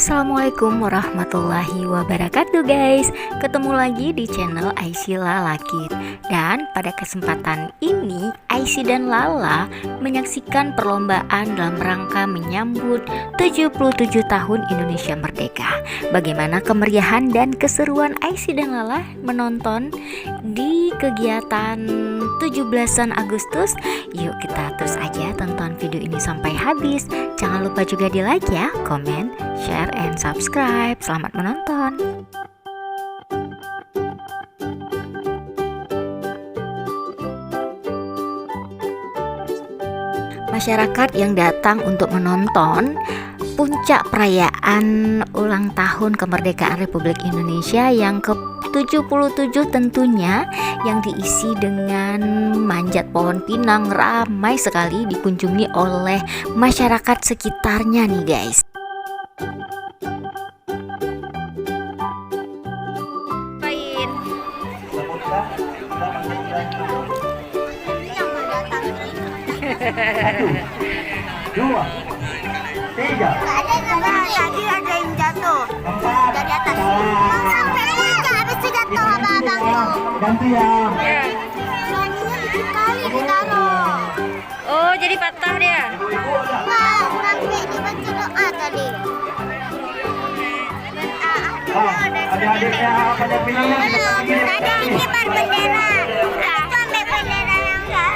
Assalamualaikum warahmatullahi wabarakatuh guys. Ketemu lagi di channel Aisyah Lalakit. Dan pada kesempatan ini Aisyah dan Lala menyaksikan perlombaan dalam rangka menyambut 77 tahun Indonesia Merdeka. Bagaimana kemeriahan dan keseruan Aisyah dan Lala menonton di kegiatan 17 Agustus. Yuk kita terus aja tonton video ini sampai habis. Jangan lupa juga di like ya, komen, share, and subscribe. Selamat menonton. Masyarakat yang datang untuk menonton puncak perayaan ulang tahun kemerdekaan Republik Indonesia yang ke-77 tentunya, yang diisi dengan manjat pohon pinang, ramai sekali dikunjungi oleh masyarakat sekitarnya nih guys. Satu, dua, tiga. Tadi ada yang jatuh Empat. dari atas. Sampai puncak habis itu jatuh abang-abang tuh. Ganti ya. Suaminya dikit kali ditaruh. Oh, jadi patah dia. Wah, sampai dibaca doa tadi. Adik-adiknya pada pinangnya. Belum, tadi yang kibar bendera. Itu ambil bendera yang enggak.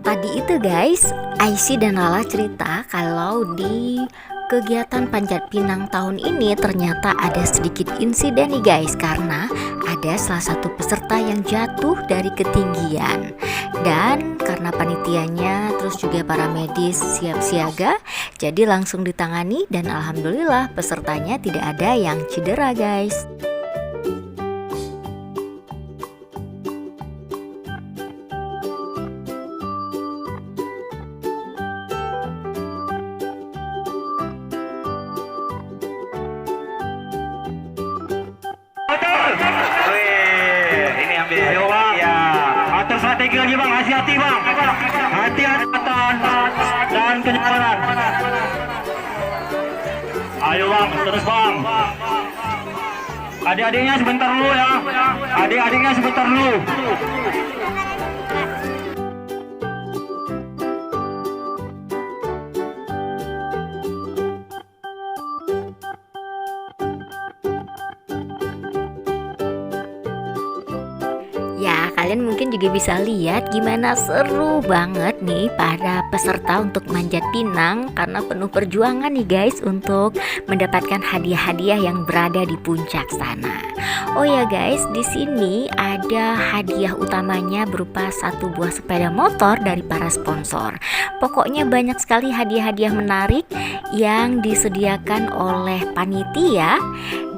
Tadi itu guys, Aisyah dan Lala cerita kalau di kegiatan panjat pinang tahun ini ternyata ada sedikit insiden nih guys, karena ada salah satu peserta yang jatuh dari ketinggian. Dan karena panitianya terus juga para medis siap siaga, jadi langsung ditangani dan alhamdulillah pesertanya tidak ada yang cedera guys. Ini ambil. Ayo bang. Ya. Atur strategi lagi bang. Hati-hati bang. Hati-hati dan kenyamanan. Ayo bang, terus bang. Adik-adiknya sebentar dulu ya. Adik-adiknya sebentar dulu. Ya, kalian mungkin juga bisa lihat gimana seru banget nih para peserta untuk manjat pinang, karena penuh perjuangan nih guys untuk mendapatkan hadiah-hadiah yang berada di puncak sana. Oh ya guys, di sini ada hadiah utamanya berupa satu buah sepeda motor dari para sponsor. Pokoknya banyak sekali hadiah-hadiah menarik yang disediakan oleh panitia,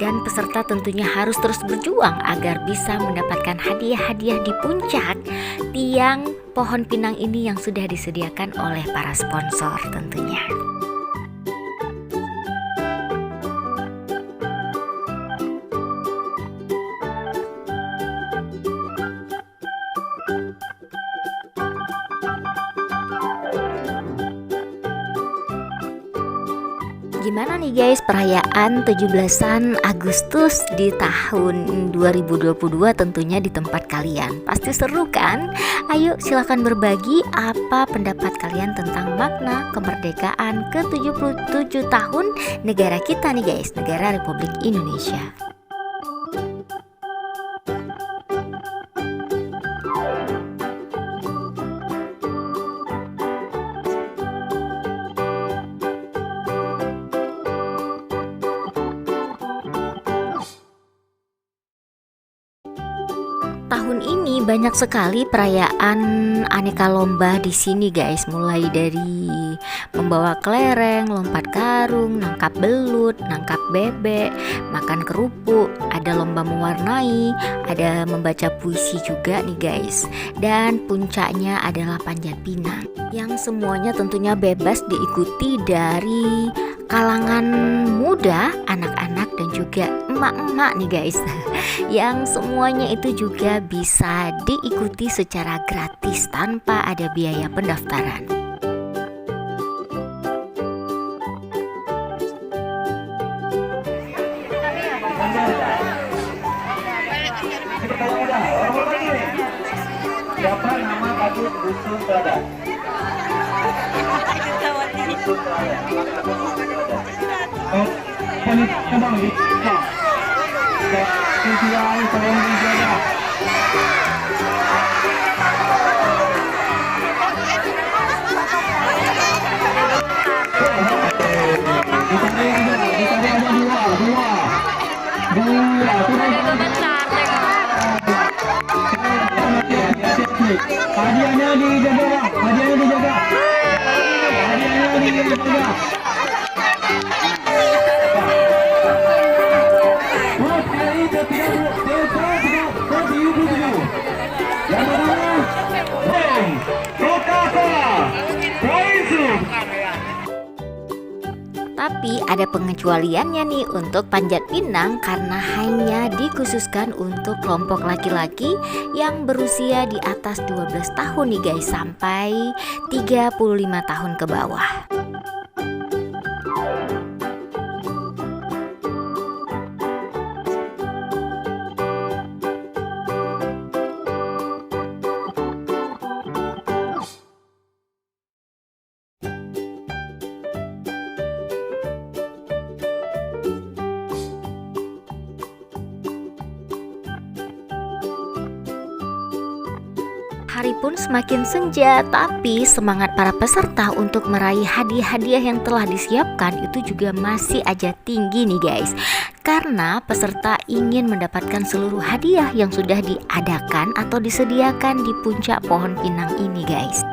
dan peserta tentunya harus terus berjuang agar bisa mendapatkan hadiah-hadiah di puncak tiang pohon pinang ini yang sudah disediakan oleh para sponsor tentunya. Gimana nih guys perayaan 17 Agustus di tahun 2022 tentunya di tempat kalian? Pasti seru kan? Ayo silahkan berbagi apa pendapat kalian tentang makna kemerdekaan ke-77 tahun negara kita nih guys, negara Republik Indonesia. Tahun ini banyak sekali perayaan aneka lomba di sini guys, mulai dari membawa kelereng, lompat karung, nangkap belut, nangkap bebek, makan kerupuk, ada lomba mewarnai, ada membaca puisi juga nih guys. Dan puncaknya adalah panjat pinang, yang semuanya tentunya bebas diikuti dari kalangan muda, anak-anak dan juga emak-emak nih guys. Yang semuanya itu juga bisa diikuti secara gratis tanpa ada biaya pendaftaran. Siapa nama Badut Dusun Teladan? Dusun Teladan. Oh, ini coba lihat. Visual tolong dijaga. Hadiahnya dijaga, hadiahnya dijaga. Hadiahnya dijaga. Tapi ada pengecualiannya nih untuk panjat pinang karena hanya dikhususkan untuk kelompok laki-laki yang berusia di atas 12 tahun nih guys, sampai 35 tahun ke bawah. Hari pun semakin senja, tapi semangat para peserta untuk meraih hadiah-hadiah yang telah disiapkan itu juga masih aja tinggi nih guys. Karena peserta ingin mendapatkan seluruh hadiah yang sudah diadakan atau disediakan di puncak pohon pinang ini guys.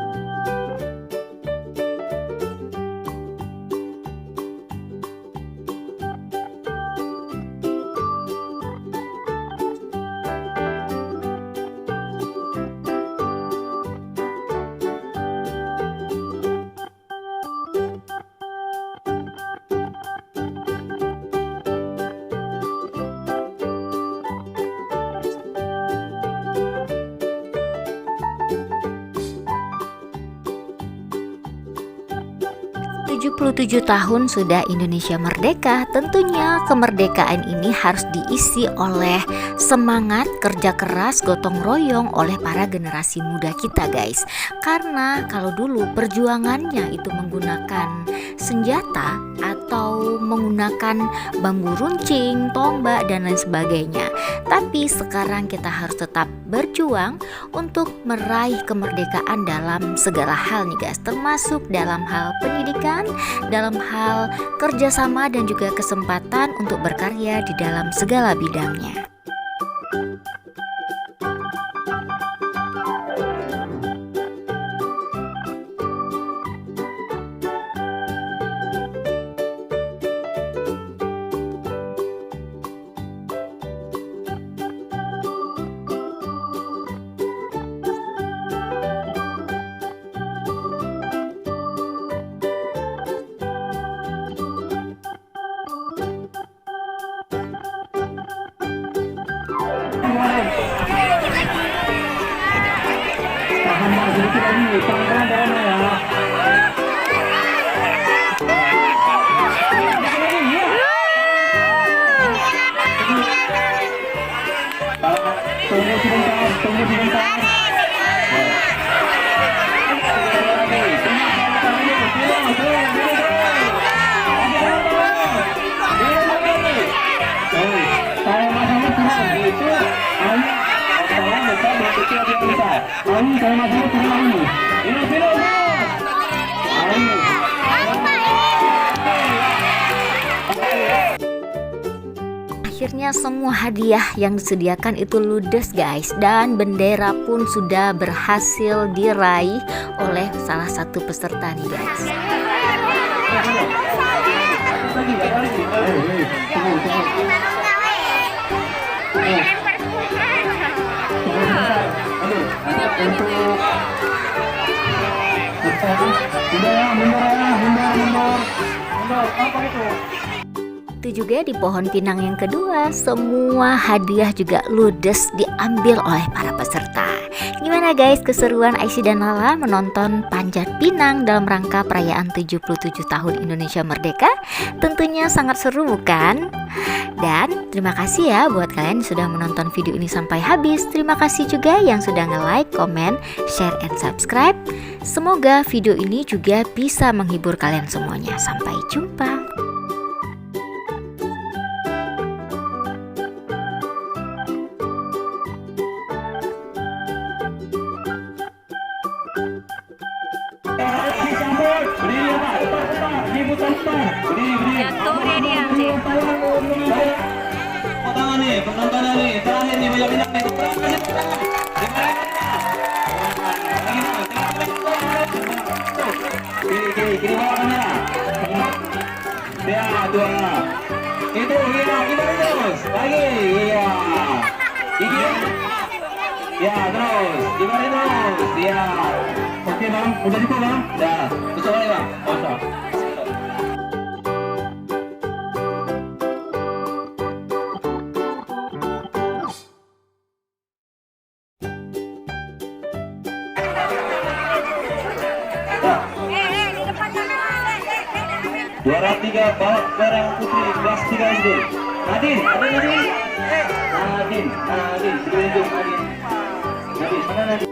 Tahun sudah Indonesia merdeka, tentunya kemerdekaan ini harus diisi oleh semangat kerja keras gotong royong oleh para generasi muda kita guys. Karena kalau dulu perjuangannya itu menggunakan senjata atau menggunakan bambu runcing, tombak dan lain sebagainya. Tapi sekarang kita harus tetap berjuang untuk meraih kemerdekaan dalam segala hal nih guys, termasuk dalam hal pendidikan, dalam hal kerjasama dan juga kesempatan untuk berkarya di dalam segala bidangnya. Tahan sedikit lagi, pelan-pelan darahnya ya. Tunggu sebentar, tunggu sebentar. Akhirnya semua hadiah yang disediakan itu ludes guys, dan bendera pun sudah berhasil diraih oleh salah satu peserta nih guys. Begitu juga di pohon pinang yang kedua, semua hadiah juga ludes diambil oleh para peserta. Gimana guys keseruan Aisy dan Lala menonton panjat pinang dalam rangka perayaan 77 tahun Indonesia Merdeka? Tentunya sangat seru bukan? Dan terima kasih ya buat kalian yang sudah menonton video ini sampai habis. Terima kasih juga yang sudah nge-like, comment, share, and subscribe. Semoga video ini juga bisa menghibur kalian semuanya. Sampai jumpa. Tangan nih, penontonnya nih, terakhir nih banyak-banyak nih. Kiri bawah kamera. Ya, dua. Itu, iya, kita terus. Lagi, iya. Ini. Ya, terus. Gimana terus? Iya. Oke bang, udah cukup bang? Ya, terus coba nih bang. Kosong. Di depan sana. Juara 3 balap bareng putri kelas 3 SD. Nadine, ada Nadine? Nadine, Nadine, Nadine, mana Nadine?